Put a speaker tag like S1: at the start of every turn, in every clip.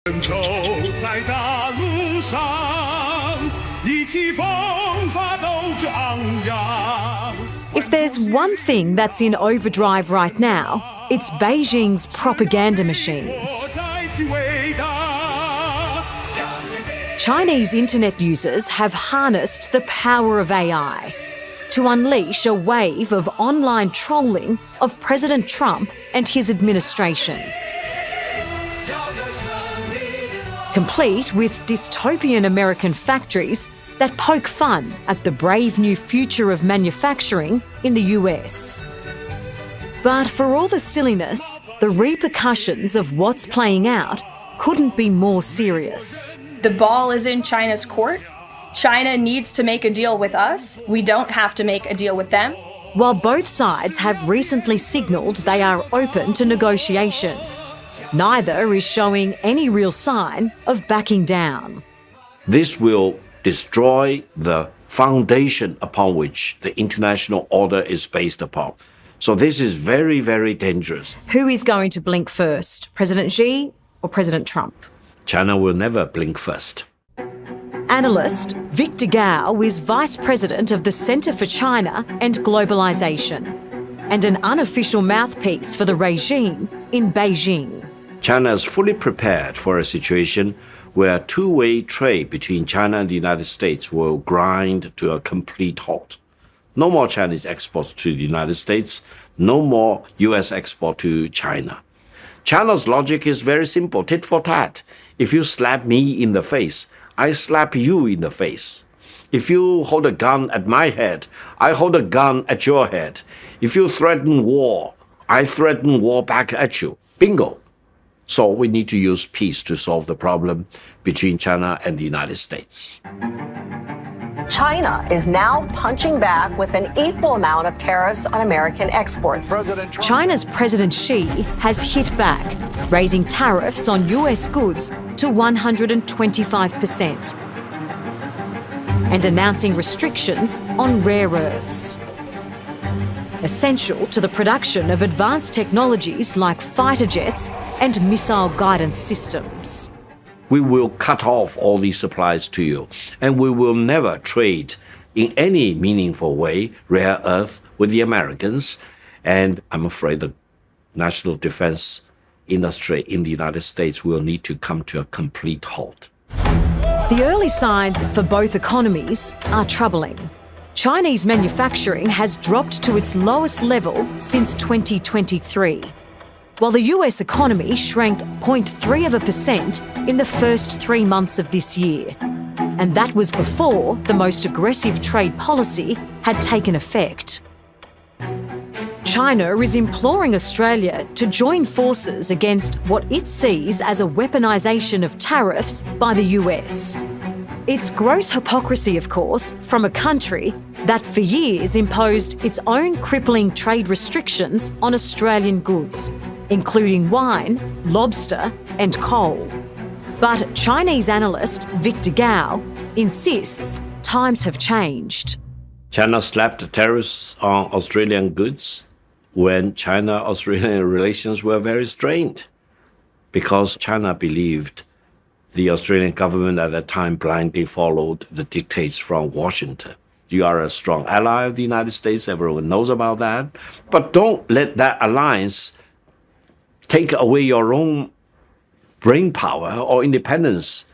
S1: 走在大路上，意气风发斗志昂扬。
S2: If there's one thing that's in overdrive right now, it's Beijing's propaganda machine. Chinese internet users have harnessed the power of AI to unleash a wave of online trolling of President Trump and his administration. Complete with dystopian American factories that poke fun at the brave new future of manufacturing in the US. But for all the silliness, the repercussions of what's playing out couldn't be more serious.
S3: The ball is in China's court. China needs to make a deal with us. We don't have to make a deal with them.
S2: While both sides have recently signalled they are open to negotiation, neither is showing any real sign of backing down.
S4: This will destroy the foundation upon which the international order is based upon. So this is very, very dangerous.
S2: Who is going to blink first, President Xi or President Trump?
S4: China will never blink first.
S2: Analyst Victor Gao is Vice President of the Centre for China and Globalisation and an unofficial mouthpiece for the regime in Beijing.
S4: China is fully prepared for a situation where two-way trade between China and the United States will grind to a complete halt. No more Chinese exports to the United States, no more US export to China. China's logic is very simple, tit for tat. If you slap me in the face, I slap you in the face. If you hold a gun at my head, I hold a gun at your head. If you threaten war, I threaten war back at you. Bingo. So we need to use peace to solve the problem between China and the United States.
S5: China is now punching back with an equal amount of tariffs on American exports.
S2: China's President Xi has hit back, raising tariffs on US goods to 125% and announcing restrictions on rare earths, essential to the production of advanced technologies like fighter jets and missile guidance systems.
S4: We will cut off all these supplies to you, and we will never trade in any meaningful way rare earth with the Americans. And I'm afraid the national defense industry in the United States will need to come to a complete halt.
S2: The early signs for both economies are troubling. Chinese manufacturing has dropped to its lowest level since 2023, while the US economy shrank 0.3% in the first 3 months of this year. And that was before the most aggressive trade policy had taken effect. China is imploring Australia to join forces against what it sees as a weaponisation of tariffs by the US. It's gross hypocrisy, of course, from a country that for years imposed its own crippling trade restrictions on Australian goods, including wine, lobster and coal. But Chinese analyst Victor Gao insists times have changed.
S4: China slapped tariffs on Australian goods when China-Australian relations were very strained, because China believed the Australian government at that time blindly followed the dictates from Washington. You are a strong ally of the United States, everyone knows about that, but don't let that alliance take away your own brain power or independence.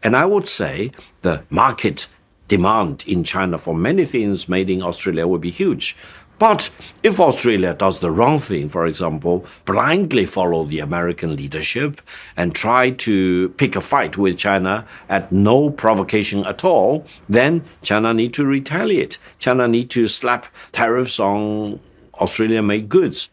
S4: And I would say the market demand in China for many things made in Australia will be huge. But if Australia does the wrong thing, for example, blindly follow the American leadership and try to pick a fight with China at no provocation at all, then China need to retaliate. China need to slap tariffs on Australian-made goods.